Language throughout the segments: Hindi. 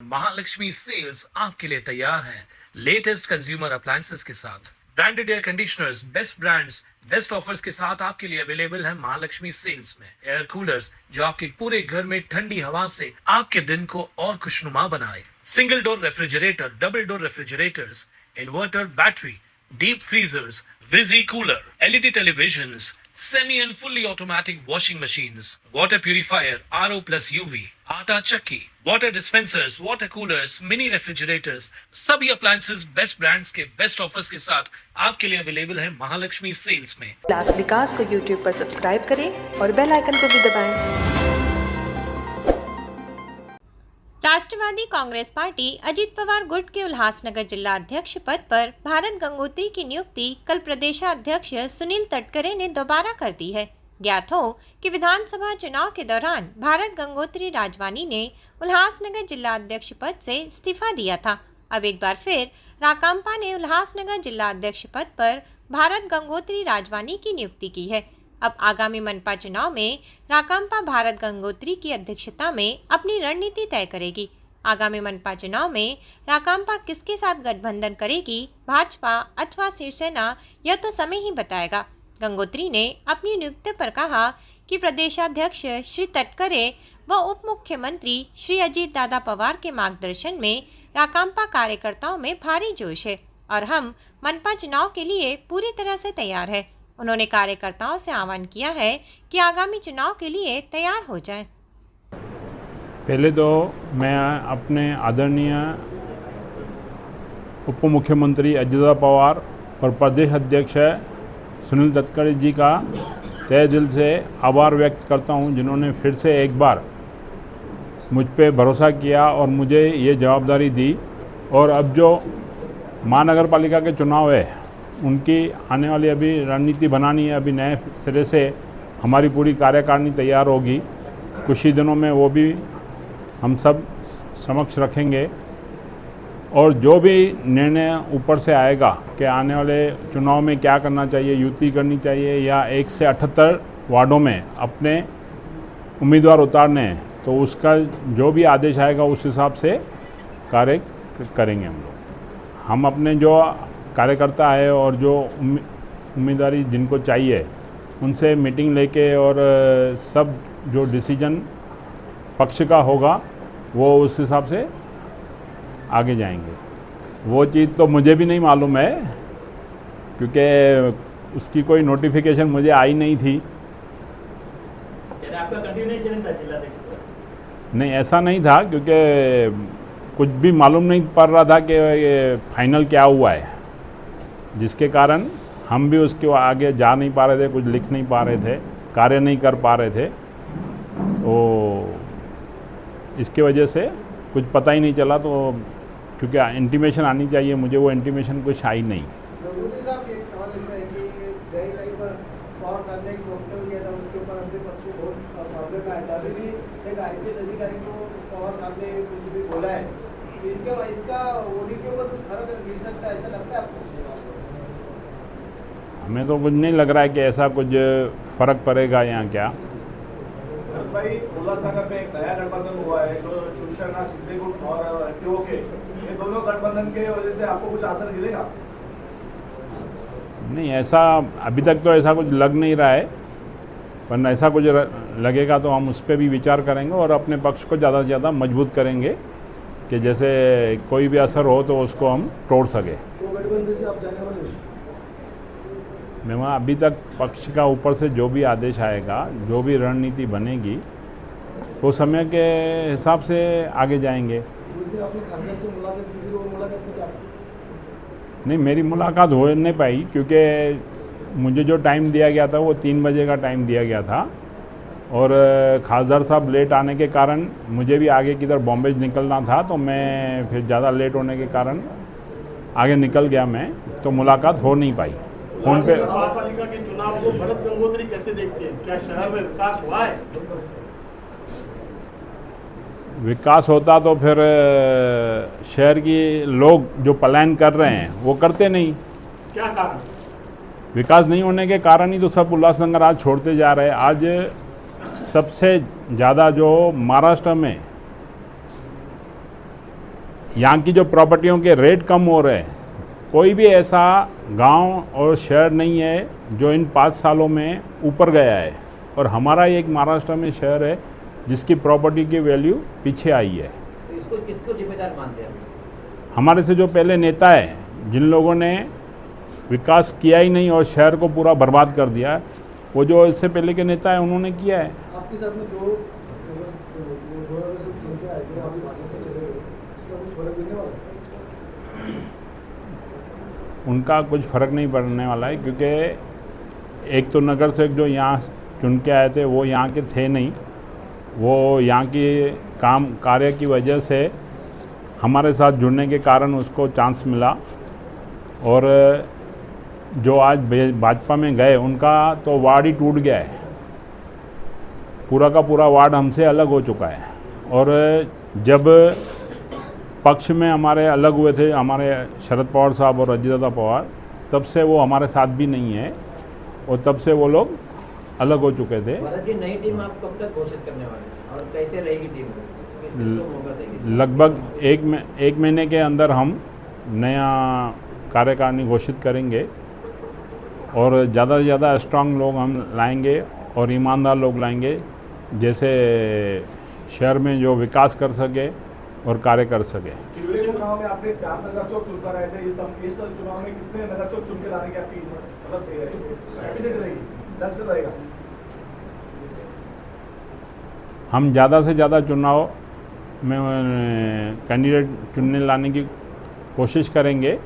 महालक्ष्मी सेल्स आपके लिए तैयार है लेटेस्ट कंज्यूमर अप्लायंसेस के साथ। Branded air conditioners, best brands, best offers के साथ आपके लिए अवेलेबल है महालक्ष्मी सेल्स में। एयर कूलर्स जो आपके पूरे घर में ठंडी हवा से आपके दिन को और खुशनुमा बनाए। Single door refrigerator, double door refrigerators, inverter battery, deep freezers, visi cooler, LED televisions, semi and fully automatic washing machines, water purifier, RO plus UV, आटा चक्की, water dispensers, water coolers, mini refrigerators, सभी appliances बेस्ट ब्रांड्स के बेस्ट ऑफर्स के साथ आपके लिए अवेलेबल है महालक्ष्मी सेल्स में। क्लास विकास को YouTube पर सब्सक्राइब करें और बेल आइकन को भी दबाएं। राष्ट्रवादी कांग्रेस पार्टी अजीत पवार गुट के उल्लासनगर जिला अध्यक्ष पद पर भारत गंगोत्री की नियुक्ति कल प्रदेशाध्यक्ष सुनील तटकरे ने दोबारा कर दी है। ज्ञात हो कि विधानसभा चुनाव के दौरान भारत गंगोत्री राजवानी ने उल्लासनगर जिला अध्यक्ष पद से इस्तीफा दिया था। अब एक बार फिर राकांपा ने उल्लासनगर जिला अध्यक्ष पद पर भारत गंगोत्री राजवानी की नियुक्ति की है। अब आगामी मनपा चुनाव में राकांपा भारत गंगोत्री की अध्यक्षता में अपनी रणनीति तय करेगी। आगामी मनपा चुनाव में राकांपा किसके साथ गठबंधन करेगी, भाजपा अथवा शिवसेना, यह तो समय ही बताएगा। गंगोत्री ने अपनी नियुक्ति पर कहा कि प्रदेशाध्यक्ष श्री तटकरे व उप मुख्यमंत्री श्री अजीत दादा पवार के मार्गदर्शन में राकांपा कार्यकर्ताओं में भारी जोश है और हम मनपा चुनाव के लिए पूरी तरह से तैयार है। उन्होंने कार्यकर्ताओं से आह्वान किया है कि आगामी चुनाव के लिए तैयार हो जाएं। पहले तो मैं अपने आदरणीय उप मुख्यमंत्री अजीत पवार और प्रदेश अध्यक्ष सुनील तटकरे जी का तहे दिल से आभार व्यक्त करता हूं, जिन्होंने फिर से एक बार मुझ पे भरोसा किया और मुझे ये जवाबदारी दी। और अब जो महानगर पालिका के चुनाव है उनकी आने वाली अभी रणनीति बनानी है। अभी नए सिरे से हमारी पूरी कार्यकारिणी तैयार होगी। कुछ ही दिनों में वो भी हम सब समक्ष रखेंगे और जो भी निर्णय ऊपर से आएगा कि आने वाले चुनाव में क्या करना चाहिए, युति करनी चाहिए या 1 से 78 वार्डों में अपने उम्मीदवार उतारने हैं, तो उसका जो भी आदेश आएगा उस हिसाब से कार्य करेंगे हम लोग। हम अपने जो कार्यकर्ता है और जो उम्मीदवारी जिनको चाहिए उनसे मीटिंग लेके और सब जो डिसीजन पक्ष का होगा वो उस हिसाब से आगे जाएंगे। वो चीज़ तो मुझे भी नहीं मालूम है क्योंकि उसकी कोई नोटिफिकेशन मुझे आई नहीं थी। आपका कंटिन्यूएशन था जिलाध्यक्ष? नहीं, ऐसा नहीं था क्योंकि कुछ भी मालूम नहीं पड़ रहा था कि ये फाइनल क्या हुआ है, जिसके कारण हम भी उसके आगे जा नहीं पा रहे थे, कुछ लिख नहीं पा रहे थे, कार्य नहीं कर पा रहे थे। तो इसके वजह से कुछ पता ही नहीं चला। तो क्योंकि इंटीमेशन आनी चाहिए मुझे, वो इंटीमेशन कुछ आई नहीं। एक सवाल ऐसा है कि गई कहीं पर पवार साहब ने एक वक्तव्य किया था, उसके ऊपर अपने पक्ष में बहुत प्रॉब्लम आया था। अभी भी एक IPS अधिकारी को पवार साहब ने कुछ भी बोला है, इसका वोटिंग के ऊपर कुछ फर्क गिर सकता है, ऐसा लगता है आपको? हमें तो कुछ नहीं लग रहा है कि ऐसा कुछ फ़र्क पड़ेगा यहाँ क्या। भाई उल्लासनगर में एक नया गठबंधन हुआ है जो शिवसेना, शिंदे गुट और TOK, ये दोनों गठबंधन के वजह से आपको कुछ असर गिरेगा? नहीं, ऐसा अभी तक तो ऐसा कुछ लग नहीं रहा है, वरना ऐसा कुछ लगेगा तो हम उस पर भी विचार करेंगे और अपने पक्ष को ज़्यादा से ज़्यादा मजबूत करेंगे कि जैसे कोई भी असर हो तो उसको हम तोड़ सके। तो गठबंधन से आप जाने वाले? मैं वहाँ अभी तक पक्ष का ऊपर से जो भी आदेश आएगा, जो भी रणनीति बनेगी, वो समय के हिसाब से आगे जाएंगे। नहीं, मेरी मुलाकात हो नहीं पाई क्योंकि मुझे जो टाइम दिया गया था वो 3 बजे का टाइम दिया गया था और खासदार साहब लेट आने के कारण मुझे भी आगे किधर बॉम्बे निकलना था, तो मैं फिर ज़्यादा लेट होने के कारण आगे निकल गया मैं, तो मुलाकात हो नहीं पाई। फोन पे पालिका के चुनाव को भरत गंगोत्री कैसे देखते हैं? क्या शहर में विकास हुआ है? विकास होता तो फिर शहर की लोग जो पलायन कर रहे हैं वो करते नहीं। क्या कारण? विकास नहीं होने के कारण ही तो सब उल्लासनगर आज छोड़ते जा रहे हैं। आज सबसे ज़्यादा जो महाराष्ट्र में यहाँ की जो प्रॉपर्टियों के रेट कम हो रहे हैं, कोई भी ऐसा गांव और शहर नहीं है जो इन 5 सालों में ऊपर गया है। और हमारा एक महाराष्ट्र में शहर है जिसकी प्रॉपर्टी की वैल्यू पीछे आई है। तो इसको किसको जिम्मेदार मानते हैं? हमारे से जो पहले नेता है, जिन लोगों ने विकास किया ही नहीं और शहर को पूरा बर्बाद कर दिया है, वो जो इससे पहले के नेता है उन्होंने किया है। आपके साथ में दो सब चुन के आए थे, अभी भाजपा में चले गए, इसका कुछ फर्क पड़ने वाला है? उनका कुछ फ़र्क नहीं पड़ने वाला है, क्योंकि एक तो नगर सेवक जो यहाँ चुन के आए थे वो यहाँ के थे नहीं। वो यहाँ की काम कार्य की वजह से हमारे साथ जुड़ने के कारण उसको चांस मिला। और जो आज भाजपा में गए उनका तो वार्ड ही टूट गया है, पूरा का पूरा वार्ड हमसे अलग हो चुका है। और जब पक्ष में हमारे अलग हुए थे हमारे शरद पवार साहब और अजीत दादा पवार, तब से वो हमारे साथ भी नहीं है और तब से वो लोग अलग हो चुके थे। भरत जी, नई टीम आप कब तक घोषित करने वाले हैं और कैसे रहेगी टीम? किसको मौका देंगे? लगभग एक महीने के अंदर हम नया कार्यकारिणी घोषित करेंगे और ज़्यादा से ज़्यादा स्ट्रांग लोग हम लाएंगे और ईमानदार लोग लाएंगे, जैसे शहर में जो विकास कर सके और कार्य कर सके। पिछले चुनाव में आपने 4 नगर चौक चुनकर आए थे, इस चुनाव में कितने नगर चौक चुन के लाने की आपकी मतलब कैपेसिटी रहेगी, लक्ष्य रहेगा? हम ज़्यादा से ज़्यादा चुनाव में कैंडिडेट चुनने लाने की कोशिश करेंगे।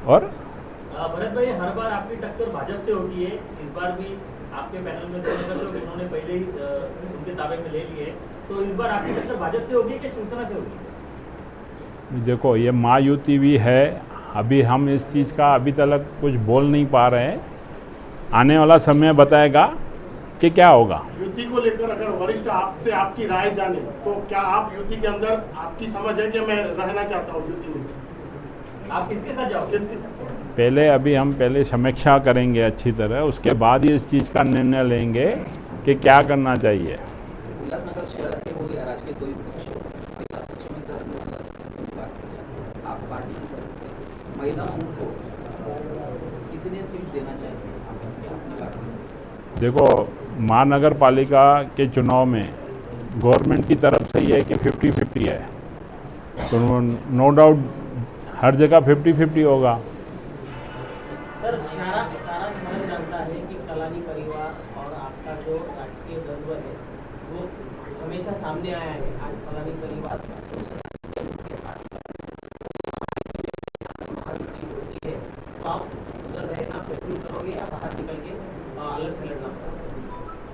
और भरत भाई, हर बार आपकी टक्कर भाजपा से होती है, इस बार भी आपके पैनल में 2 नगर चौक उन्होंने पहले ही उनके ताबे में ले लिए, तो इस बार आपकी टक्कर भाजपा से होगी कि शिवसेना से होगी? देखो, ये महायुति भी है, अभी हम इस चीज़ का अभी तक कुछ बोल नहीं पा रहे हैं। आने वाला समय बताएगा कि क्या होगा। युति को लेकर अगर वरिष्ठ आपसे आपकी राय जाने, तो क्या आप युति के अंदर आपकी समझ है कि मैं रहना चाहता हूँ युति में? आप किसके साथ जाओगे? पहले हम पहले समीक्षा करेंगे अच्छी तरह, उसके बाद ही इस चीज़ का निर्णय लेंगे कि क्या करना चाहिए। उल्हासनगर शहरात के हो या राजकीय कोई पक्ष हो, विकास सक्षम उल्हासनगर आप पार्टी की तरफ से महिलाओं को कितने सीट देना चाहिए अपने पार्टी में? देखो, महानगर पालिका के चुनाव में गवर्नमेंट की तरफ से ये है कि 50-50 है, तो नो डाउट हर जगह 50-50 होगा। सर, सारा शहर जानता है कि कलानी परिवार और आपका जो राजकीय द्वंद्व है वो हमेशा सामने आया है। आज कलानी परिवार के साथ होती है, तो आप उधर रहना पसंद करोगे या बाहर निकल के अलग से लड़ना पसंद?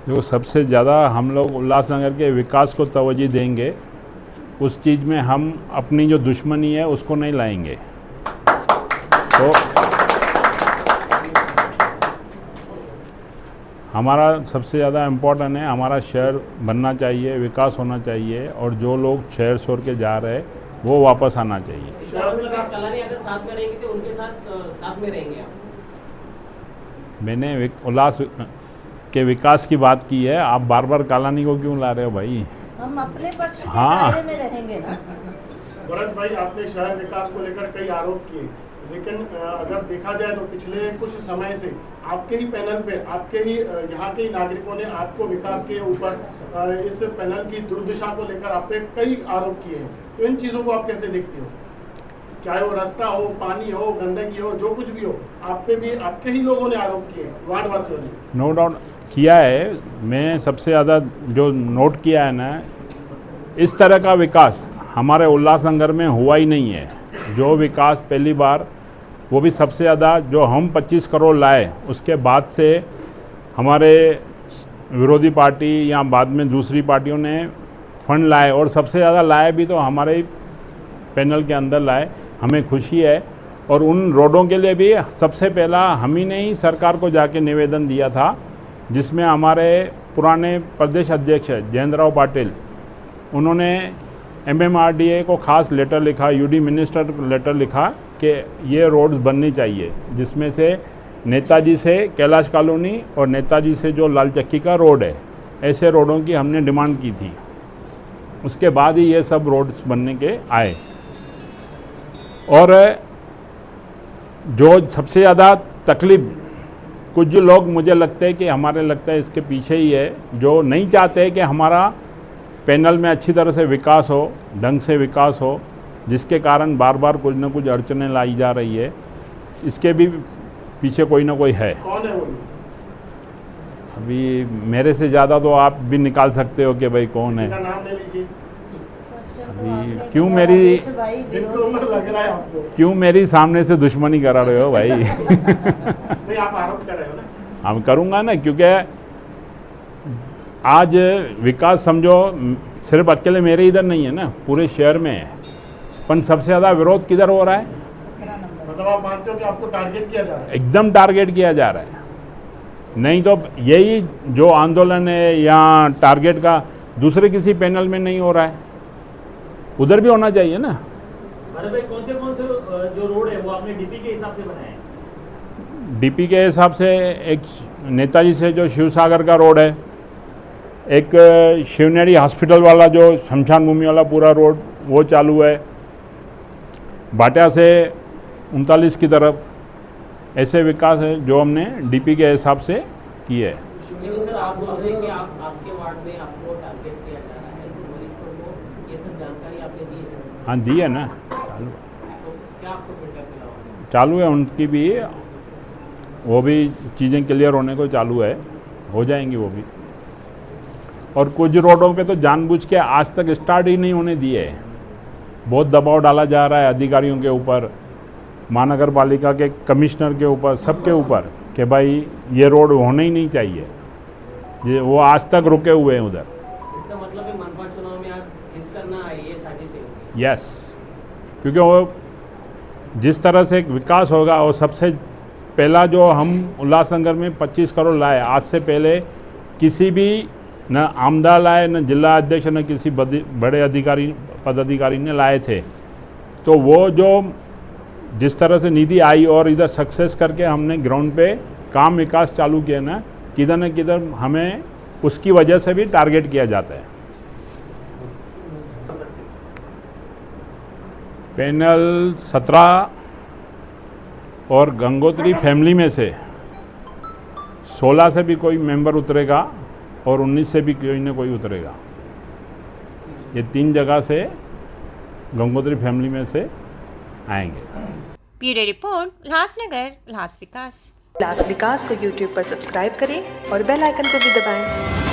देखो, सबसे ज़्यादा हम लोग उल्लासनगर के विकास को तवज्जो देंगे, उस चीज़ में हम अपनी जो दुश्मनी है उसको नहीं लाएंगे। तो हमारा सबसे ज़्यादा इम्पोर्टेंट है, हमारा शहर बनना चाहिए, विकास होना चाहिए, और जो लोग शहर छोड़ के जा रहे हैं वो वापस आना चाहिए। कलानी अगर साथ में रहेंगे तो उनके साथ में रहेंगे आप? मैंने उल्लास के विकास की बात की है, आप बार बार कालानी को क्यों ला रहे हो भाई? हम अपने पक्ष के हाँ। दायरे में रहेंगे ना। भरत भाई, आपने शहर विकास को लेकर कई आरोप किए, लेकिन अगर देखा जाए तो पिछले कुछ समय से आपके ही पैनल पे, आपके ही यहाँ के ही नागरिकों ने आपको विकास के ऊपर इस पैनल की दुर्दशा को लेकर आप पे कई आरोप किए हैं। तो इन चीज़ों को आप कैसे देखते हो? चाहे वो रास्ता हो, पानी हो, गंदगी हो, जो कुछ भी हो, आप पे भी आपके ही लोगों ने आरोप किए, वार्डवासियों ने। नो डाउट किया है। मैं सबसे ज़्यादा जो नोट किया है ना, इस तरह का विकास हमारे उल्लासनगर में हुआ ही नहीं है। जो विकास पहली बार, वो भी सबसे ज़्यादा जो हम 25 करोड़ लाए, उसके बाद से हमारे विरोधी पार्टी या बाद में दूसरी पार्टियों ने फंड लाए, और सबसे ज़्यादा लाए भी तो हमारे पैनल के अंदर लाए। हमें खुशी है। और उन रोडों के लिए भी सबसे पहला हम ही ने ही सरकार को जाके निवेदन दिया था, जिसमें हमारे पुराने प्रदेश अध्यक्ष जयेंद्र राव पाटिल, उन्होंने MMRDA को खास लेटर लिखा, UD मिनिस्टर लेटर लिखा कि ये रोड्स बननी चाहिए, जिसमें से नेताजी से कैलाश कॉलोनी और नेताजी से जो लाल चक्की का रोड है, ऐसे रोडों की हमने डिमांड की थी। उसके बाद ही ये सब रोड्स बनने के आए। और जो सबसे ज़्यादा तकलीफ कुछ लोग मुझे लगता है कि हमारे लगता है इसके पीछे ही है, जो नहीं चाहते कि हमारा पैनल में अच्छी तरह से विकास हो, ढंग से विकास हो, जिसके कारण बार बार कुछ ना कुछ अड़चनें लाई जा रही है। इसके भी पीछे कोई ना कोई है। कौन है वो? अभी मेरे से ज़्यादा तो आप भी निकाल सकते हो कि भाई कौन है। किसी का नाम ले लीजिए। अभी क्यों मेरी जिनको ऊपर लग रहा है आपको। क्यों मेरी सामने से दुश्मनी करा रहे हो भाई? नहीं, आप आरोप कर रहे हो ना। हम करूँगा ना, क्योंकि आज विकास समझो सिर्फ अकेले मेरे इधर नहीं है ना, पूरे शहर में है। पर सबसे ज़्यादा विरोध किधर हो रहा है? मतलब आप मानते हो कि आपको टारगेट किया जा रहा है? एकदम टारगेट किया जा रहा है। नहीं तो यही जो आंदोलन है या टारगेट का दूसरे किसी पैनल में नहीं हो रहा है, उधर भी होना चाहिए ना। भरत भाई, कौन से जो रोड है वो आपने डीपी के हिसाब से बनाए हैं? डीपी के हिसाब से एक नेताजी से जो शिव सागर का रोड है, एक शिवनेरी हॉस्पिटल वाला जो शमशान भूमि वाला पूरा रोड वो चालू है, भाटिया से 39 की तरफ, ऐसे विकास है जो हमने डीपी के हिसाब से किए है। लेकिन सर आप बोल रहे हैं कि आपके वार्ड में आपको टारगेट किया जा रहा है, तो वरिष्ठों को ये सब जानकारी आपने दी है? हाँ दी है ना, तो क्या आपको फीडबैक मिला हुआ? चालू है उनकी भी, वो भी चीज़ें क्लियर होने को चालू है, हो जाएंगी वो भी। और कुछ रोडों पे तो जानबूझ के आज तक स्टार्ट ही नहीं होने दिए है। बहुत दबाव डाला जा रहा है अधिकारियों के ऊपर, महानगर पालिका के कमिश्नर के ऊपर, सबके ऊपर, कि भाई ये रोड होना ही नहीं चाहिए। ये वो आज तक रुके हुए हैं उधर। इसका मतलब है मनपा चुनाव में आप जीत कर ना आए, ये साजिश है? यस, क्योंकि वो जिस तरह से एक विकास होगा, और सबसे पहला जो हम उल्लासनगर में 25 करोड़ लाए, आज से पहले किसी भी न आमदा लाए, न जिला अध्यक्ष, न किसी बड़े अधिकारी पदाधिकारी ने लाए थे। तो वो जो जिस तरह से निधि आई और इधर सक्सेस करके हमने ग्राउंड पे काम विकास चालू किया ना, किधर न किधर हमें उसकी वजह से भी टारगेट किया जाता है। पैनल 17 और गंगोत्री फैमिली में से 16 से भी कोई मेंबर उतरेगा और 19 से भी कोई ना कोई उतरेगा। ये 3 जगह से गंगोत्री फैमिली में से आएंगे। ब्यूरो रिपोर्ट, उल्लासनगर, उल्लास विकास। उल्लास विकास को यूट्यूब पर सब्सक्राइब करें और बेल आइकन को भी दबाएं।